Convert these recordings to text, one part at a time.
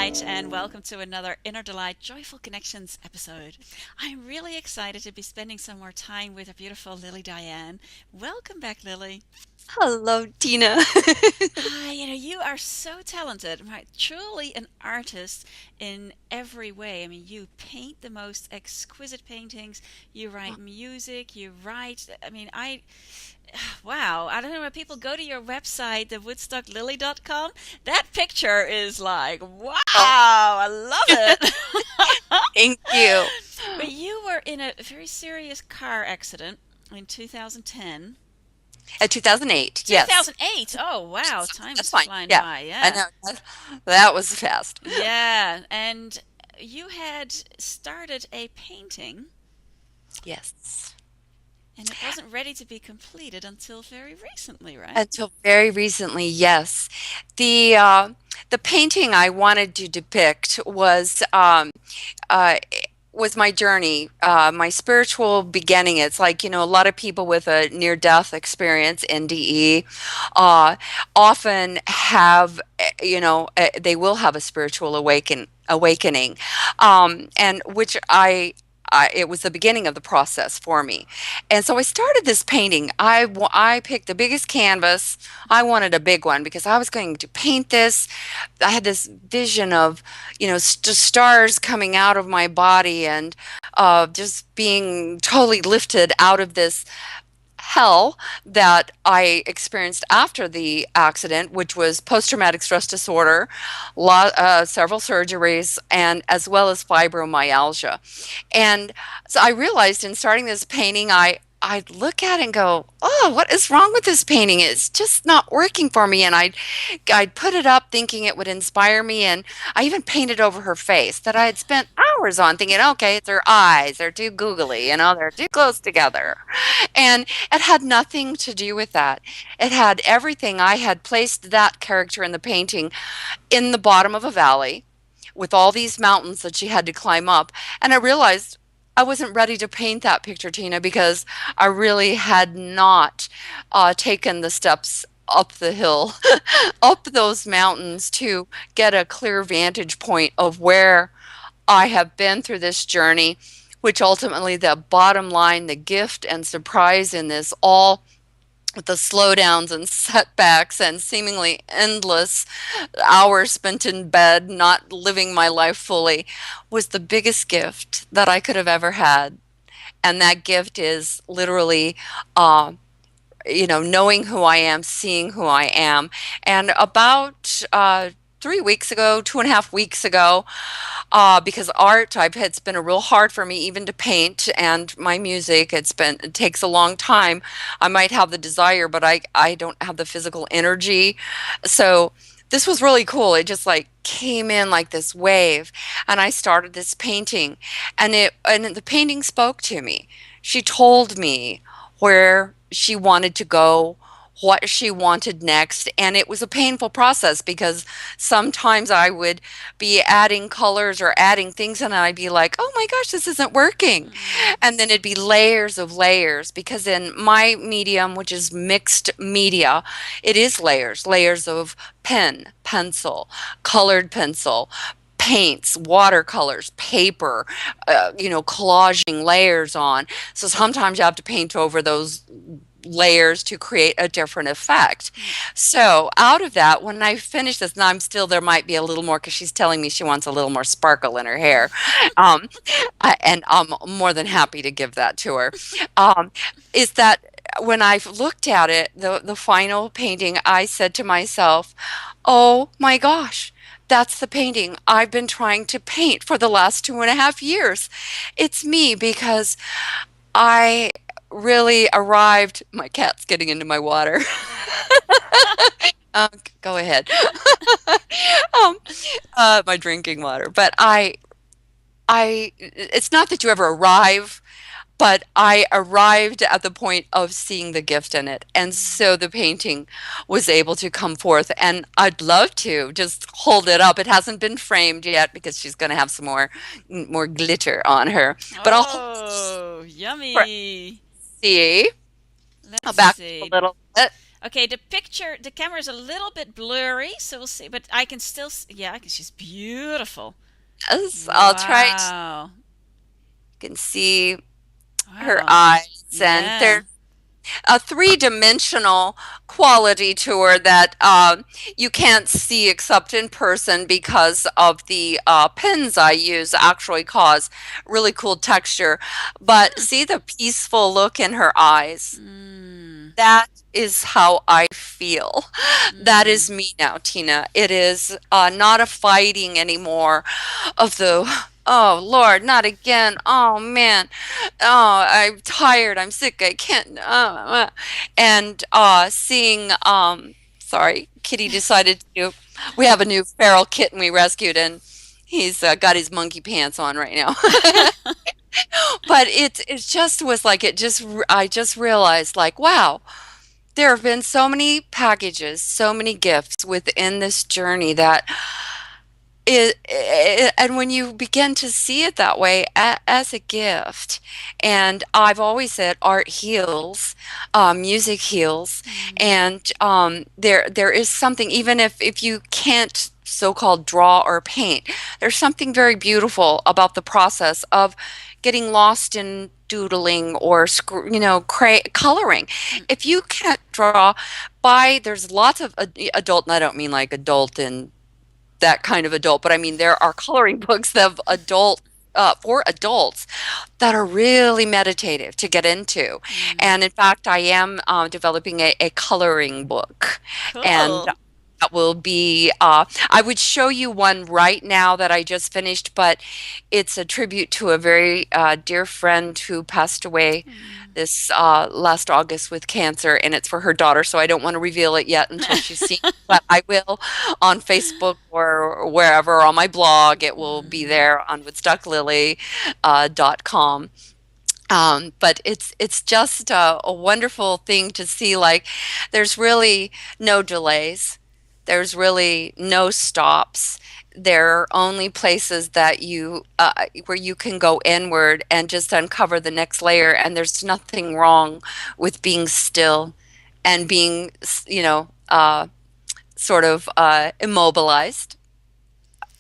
right, and welcome to another Innerdelight JOYful Connections episode. I'm really excited to be spending some more time with our beautiful Lily Diane. Welcome back, Lily. Hello, Tina. Hi, you are so talented, right? Truly an artist in every way. I mean, you paint the most exquisite paintings, you write music, you write. Wow, I don't know when people go to your website, the woodstocklily.com, that picture is like, wow, Oh, I love it. thank you. But you were in a very serious car accident in 2010. 2008, yes. 2008. Oh, wow, time That's is fine. flying Yeah, by. I Yeah. know. That was fast. Yeah, and you had started a painting Yes. and it wasn't ready to be completed until very recently, right? Until very recently, yes. The uh, the painting I wanted to depict uh, was my journey, my spiritual beginning. It's like, a lot of people with a near-death experience, NDE, uh, often have, they will have a spiritual awakening, and which it was the beginning of the process for me. And so I started this painting. I picked the biggest canvas. I wanted a big one because I was going to paint this. I had this vision of, stars coming out of my body and just being totally lifted out of this hell that I experienced after the accident, which was post-traumatic stress disorder, several surgeries, and as well as fibromyalgia. And so I realized in starting this painting, I'd look at it and go, "Oh, what is wrong with this painting? It's just not working for me." And I'd put it up thinking it would inspire me, and I even painted over her face that I had spent hours on, thinking, "Okay, it's her eyes. They're too googly, they're too close together." And it had nothing to do with that. It had everything. I had placed that character in the painting in the bottom of a valley with all these mountains that she had to climb up. And I realized I wasn't ready to paint that picture, Tina, because I really had not taken the steps up the hill, up those mountains to get a clear vantage point of where I have been through this journey, which ultimately the bottom line, the gift and surprise in this all with the slowdowns and setbacks and seemingly endless hours spent in bed, not living my life fully, was the biggest gift that I could have ever had. And that gift is literally, uh, knowing who I am, seeing who I am. And about 3 weeks ago, 2.5 weeks ago, because it's been a real hard for me even to paint and my music. It takes a long time. I might have the desire, but I don't have the physical energy. So this was really cool. It just like came in like this wave, and I started this painting, and the painting spoke to me. She told me where she wanted to go, what she wanted next, and it was a painful process because sometimes I would be adding colors or adding things, and I'd be like, "Oh my gosh, this isn't working." Mm. And then it'd be layers of layers because in my medium, which is mixed media, it is layers of pen, pencil, colored pencil, paints, watercolors, paper, collaging layers on. So sometimes you have to paint over those layers to create a different effect. Mm. So out of that, when I finish this, now I'm still, there might be a little more because she's telling me she wants a little more sparkle in her hair. Um, and I'm more than happy to give that to her. Um, is that when I've looked at it, the final painting, I said to myself, "Oh my gosh, that's the painting I've been trying to paint for the last 2.5 years. It's me because I really arrived." My cat's getting into my water. Go ahead. um, my drinking water. But it's not that you ever arrive, but I arrived at the point of seeing the gift in it. And Mm. so the painting was able to come forth. And I'd love to just hold it up. It hasn't been framed yet because she's going to have some more glitter on her. But I'll hold Oh, for yummy. see. I'll Let's back up a see. little bit. Okay, the camera is a little bit blurry, so we'll see. But I can still, yeah, she's beautiful. Yes, I'll try to, Wow, you can see her wow, eyes, and yeah. there's a three-dimensional quality to her that you can't see except in person because of the pens I use actually cause really cool texture. But Hmm. see the peaceful look in her eyes? Mm, That is how I feel. That mm. is me now, Tina. It is not a fighting anymore of the, oh Lord, not again. Oh man. Oh, I'm tired. I'm sick. I can't. And seeing, sorry, Kitty decided to, we have a new feral kitten we rescued, and he's got his monkey pants on right now. But it just was like, I just realized, like, wow, there have been so many packages, so many gifts within this journey that and when you begin to see it that way as a gift, and I've always said art heals, music heals, Mm. and there is something, even if you can't so-called draw or paint, there's something very beautiful about the process of getting lost in doodling or coloring. Mm. If you can't draw, there's lots of adult, and I don't mean like adult in that kind of adult, but I mean there are coloring books that have adult for adults that are really meditative to get into. Mm. And in fact, I am developing a coloring book, and Cool. that will be. I would show you one right now that I just finished, but it's a tribute to a very dear friend who passed away Mm. this last August with cancer, and it's for her daughter. So I don't want to reveal it yet until she's seen it, but I will on Facebook or wherever on my blog. It will be Mm. there on woodstocklily.com. But it's just a wonderful thing to see. Like, there's really no delays. There's really no stops. There are only places that where you can go inward and just uncover the next layer. And there's nothing wrong with being still and being, sort of immobilized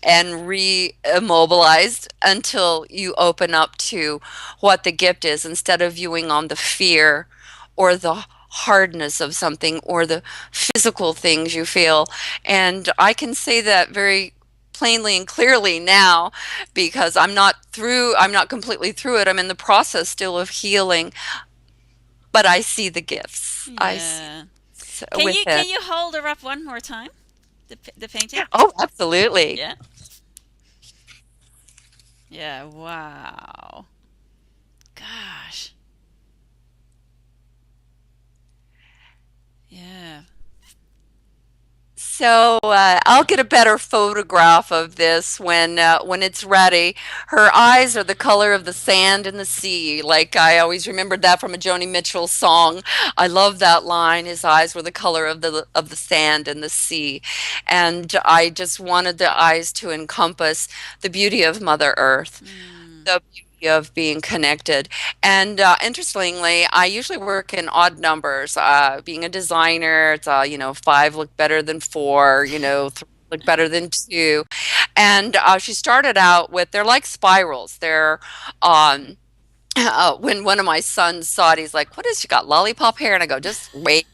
and re-immobilized until you open up to what the gift is, instead of viewing on the fear or the hardness of something or the physical things you feel. And I can say that very plainly and clearly now, because I'm not completely through it. I'm in the process still of healing, but I see the gifts. I see Yeah. with Can it. you hold her up one more time? The painting? Oh, absolutely. Yeah. Yeah. Wow. Gosh. Yeah. So I'll get a better photograph of this when it's ready. Her eyes are the color of the sand in the sea. Like, I always remembered that from a Joni Mitchell song. I love that line. His eyes were the color of the sand in the sea, and I just wanted the eyes to encompass the beauty of Mother Earth, Mm. the beauty of being connected. And interestingly, I usually work in odd numbers. Being a designer, it's five look better than four, three look better than two. And she started out with, they're like spirals. They're um when one of my sons saw it, he's like, "What is she got, lollipop hair?" And I go, "Just wait.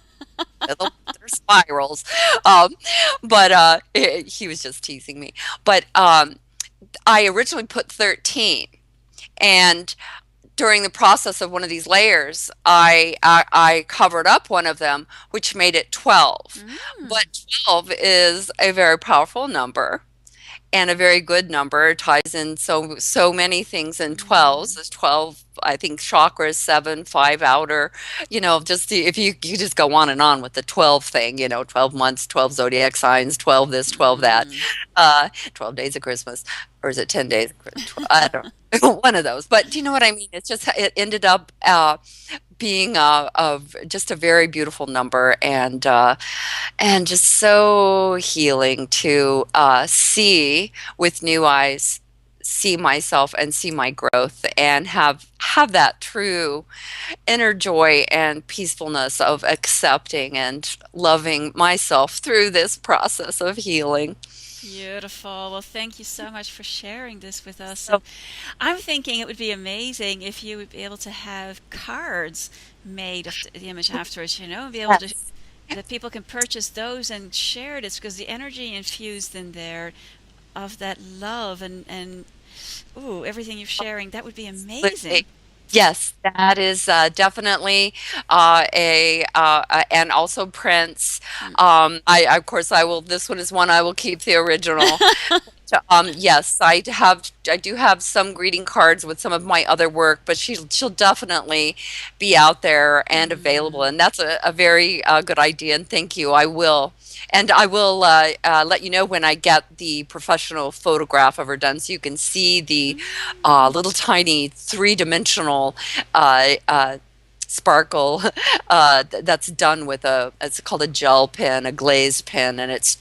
They're spirals." Um, but he was just teasing me. But I originally put 13, and during the process of one of these layers, I covered up one of them, which made it 12. Mm. But 12 is a very powerful number and a very good number. It ties in so many things in 12s. Mm. There's 12, I think, chakras, seven, five outer. If you just go on and on with the 12 thing, 12 months, 12 zodiac signs, 12 this, 12 that, Mm. 12 days of Christmas, or is it 10 days? I don't know. One of those. But do you know what I mean? It ended up being of just a very beautiful number, and just so healing to see with new eyes, see myself and see my growth and have that true inner joy and peacefulness of accepting and loving myself through this process of healing. Beautiful. Well, thank you so much for sharing this with us. So And I'm thinking it would be amazing if you would be able to have cards made of the image afterwards, and be able to yes, that people can purchase those and share this, because the energy infused in there of that love and ooh, everything you're sharing, that would be amazing. absolutely. Yes, that is definitely and also prints. Mm. Of course, I will. This one is one I will keep the original. Yes, I do have some greeting cards with some of my other work, but she'll definitely be out there and available, Mm. and that's a very good idea. And thank you. I will let you know when I get the professional photograph of her done, so you can see the Mm. little tiny three-dimensional sparkle that's done with it's called a gel pen, a glaze pen, and it's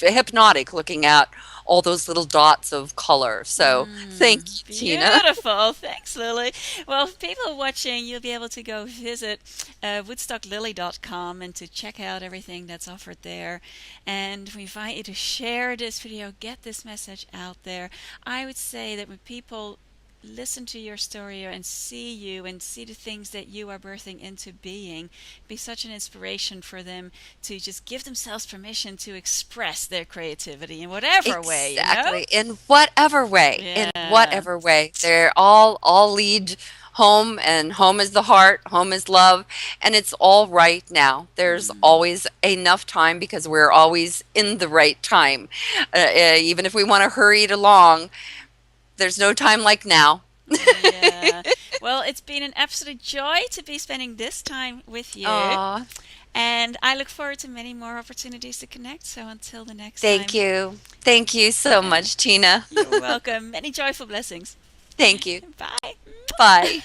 hypnotic looking at all those little dots of color. So thank you, Tina. Beautiful. Thanks, Lily. Well, people watching, you'll be able to go visit woodstocklily.com and to check out everything that's offered there. And we invite you to share this video, get this message out there. I would say that when people listen to your story and see you and see the things that you are birthing into being, be such an inspiration for them to just give themselves permission to express their creativity in whatever way. Exactly. In whatever way, in Yeah. whatever way, they're all lead home, and home is the heart, home is love, and it's all right now. There's Mm. always enough time because we're always in the right time. Even if we want to hurry it along, there's no time like now. Yeah. Well, it's been an absolute joy to be spending this time with you. Aw, And I look forward to many more opportunities to connect. So until the next thank time, you. Thank you so uh, much, Tina. you're welcome. Many joyful blessings. Thank you. Bye. Bye.